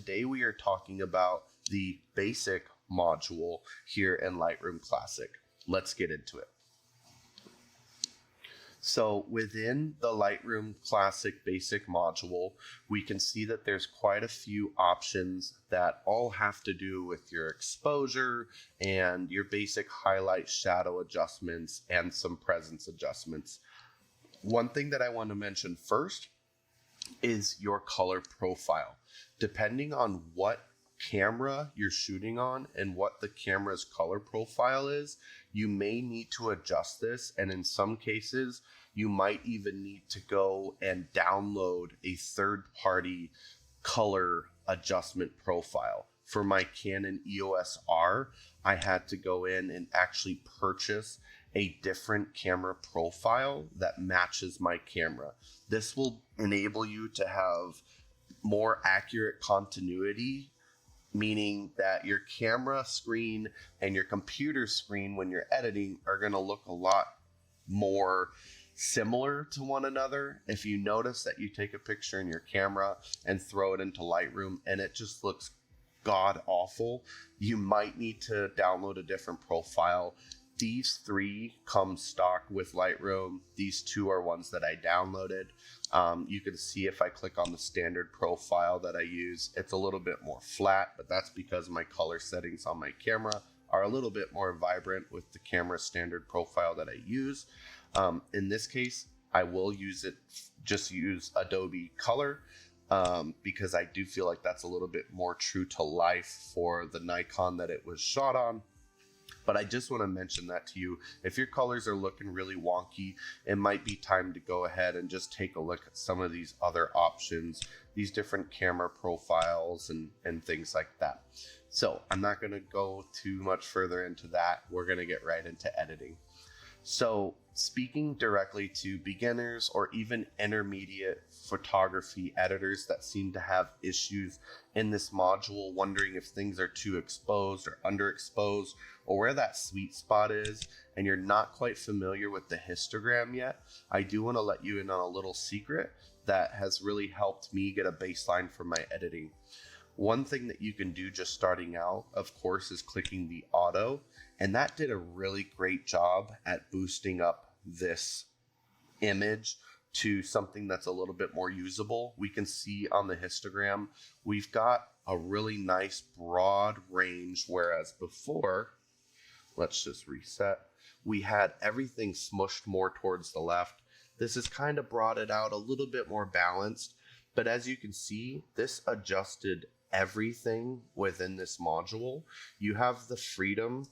today we are talking about the basic module here in Lightroom Classic. Let's get into it. So within the Lightroom Classic basic module, we can see that there's quite a few options that all have to do with your exposure and your basic highlight shadow adjustments and some presence adjustments. One thing that I want to mention first is your color profile. Depending on what camera you're shooting on and what the camera's color profile is, you may need to adjust this, and in some cases you might even need to go and download a third-party color adjustment profile. For my Canon EOS R, I had to go in and actually purchase a different camera profile that matches my camera. This will enable you to have more accurate continuity, meaning that your camera screen and your computer screen when you're editing are going to look a lot more similar to one another. If you notice that you take a picture in your camera and throw it into Lightroom and it just looks god awful, you might need to download a different profile. These three come stock with Lightroom. These two are ones that I downloaded. You can see if I click on the standard profile that I use, it's a little bit more flat, but that's because my color settings on my camera are a little bit more vibrant with the camera standard profile that I use. In this case, I will just use Adobe Color because I do feel like that's a little bit more true to life for the Nikon that it was shot on. But I just want to mention that to you. If your colors are looking really wonky, it might be time to go ahead and just take a look at some of these other options, these different camera profiles and things like that. So I'm not going to go too much further into that. We're going to get right into editing. So speaking directly to beginners or even intermediate photography editors that seem to have issues in this module, wondering if things are too exposed or underexposed or where that sweet spot is, and you're not quite familiar with the histogram yet, I do want to let you in on a little secret that has really helped me get a baseline for my editing. One thing that you can do just starting out, of course, is clicking the auto, and that did a really great job at boosting up this image to something that's a little bit more usable. We can see on the histogram, we've got a really nice broad range, whereas before, let's just reset, we had everything smushed more towards the left. This has kind of brought it out a little bit more balanced, but as you can see, this adjusted everything within this module. You have the freedom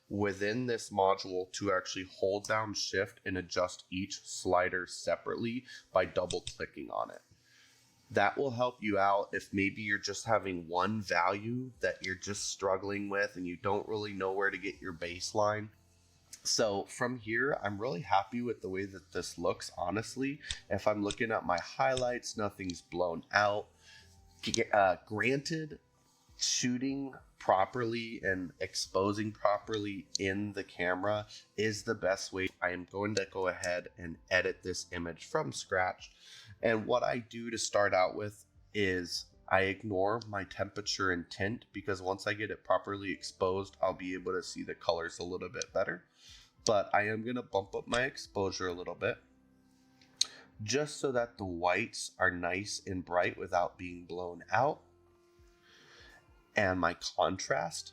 within this module to actually hold down shift and adjust each slider separately by double clicking on it. That will help you out if maybe you're just having one value that you're just struggling with and you don't really know where to get your baseline. So from here, I'm really happy with the way that this looks, honestly. If I'm looking at my highlights, nothing's blown out. Granted, shooting properly and exposing properly in the camera is the best way. I am going to go ahead and edit this image from scratch. And what I do to start out with is I ignore my temperature and tint, because once I get it properly exposed, I'll be able to see the colors a little bit better. But I am going to bump up my exposure a little bit, just so that the whites are nice and bright without being blown out. And my contrast,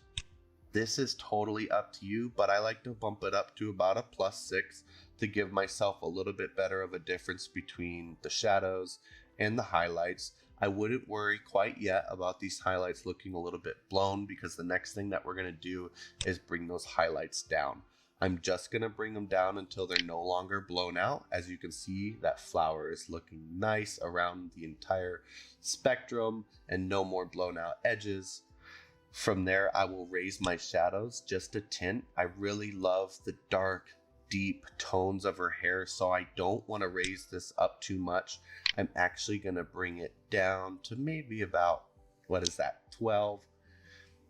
this is totally up to you, but I like to bump it up to about a +6 to give myself a little bit better of a difference between the shadows and the highlights. I wouldn't worry quite yet about these highlights looking a little bit blown, because the next thing that we're going to do is bring those highlights down. I'm just going to bring them down until they're no longer blown out. As you can see, that flower is looking nice around the entire spectrum and no more blown out edges. From there, I will raise my shadows just a tint. I really love the dark, deep tones of her hair, so I don't want to raise this up too much. I'm actually going to bring it down to maybe about, 12.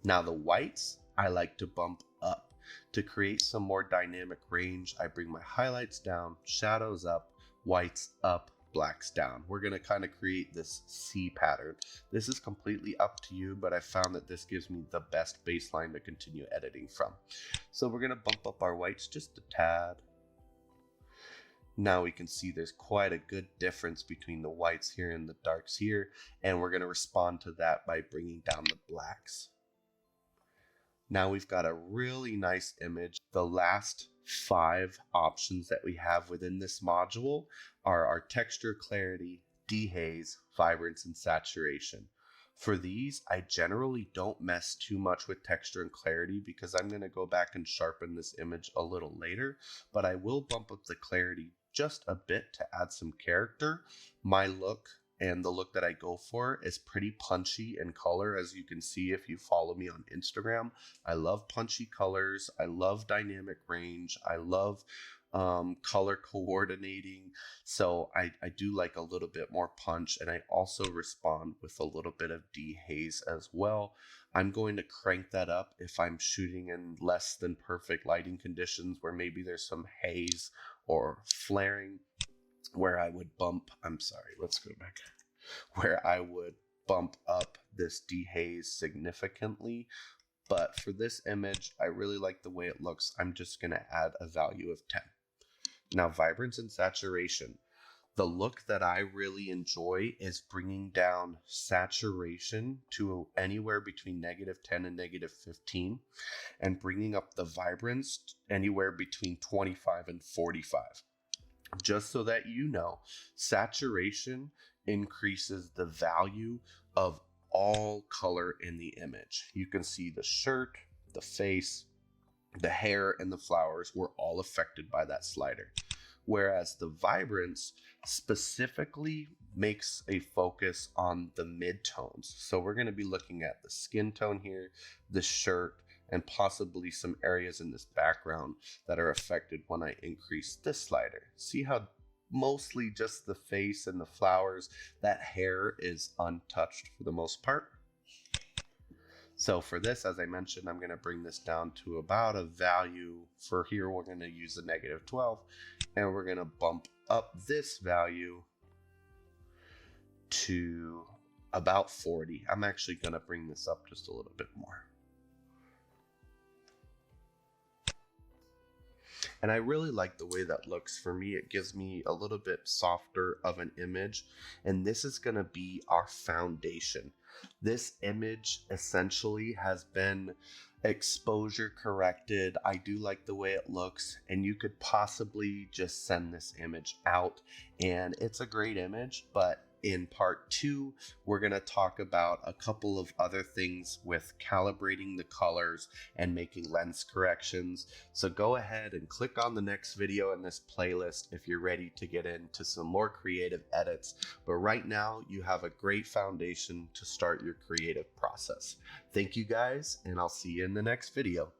Now the whites, I like to bump up. To create some more dynamic range, I bring my highlights down, shadows up, whites up, blacks down. We're going to kind of create this C pattern. This is completely up to you, but I found that this gives me the best baseline to continue editing from. So we're going to bump up our whites just a tad. Now we can see there's quite a good difference between the whites here and the darks here, and we're going to respond to that by bringing down the blacks. Now we've got a really nice image. The last 5 options that we have within this module are our texture, clarity, dehaze, vibrance, and saturation. For these, I generally don't mess too much with texture and clarity because I'm going to go back and sharpen this image a little later, but I will bump up the clarity just a bit to add some character. My look and the look that I go for is pretty punchy in color, as you can see if you follow me on Instagram. I love punchy colors. I love dynamic range. I love color coordinating. So I do like a little bit more punch, and I also respond with a little bit of dehaze as well. I'm going to crank that up if I'm shooting in less than perfect lighting conditions where maybe there's some haze or flaring, where I would bump, where I would bump up this dehaze significantly. But for this image, I really like the way it looks. I'm just going to add a value of 10. Now, vibrance and saturation. The look that I really enjoy is bringing down saturation to anywhere between -10 and -15, and bringing up the vibrance anywhere between 25 and 45. Just so that you know, saturation increases the value of all color in the image. You can see the shirt, the face, the hair, and the flowers were all affected by that slider. Whereas the vibrance specifically makes a focus on the midtones. So we're going to be looking at the skin tone here, the shirt, and possibly some areas in this background that are affected when I increase this slider. See how mostly just the face and the flowers, that hair is untouched for the most part. So for this, as I mentioned, I'm going to bring this down to about a value. For here, we're going to use a -12, and we're going to bump up this value to about 40. I'm actually going to bring this up just a little bit more. And I really like the way that looks. For me, it gives me a little bit softer of an image. And this is going to be our foundation. This image essentially has been exposure corrected. I do like the way it looks, and you could possibly just send this image out and it's a great image. But in part 2, we're going to talk about a couple of other things with calibrating the colors and making lens corrections. So go ahead and click on the next video in this playlist if you're ready to get into some more creative edits. But right now, you have a great foundation to start your creative process. Thank you guys, and I'll see you in the next video.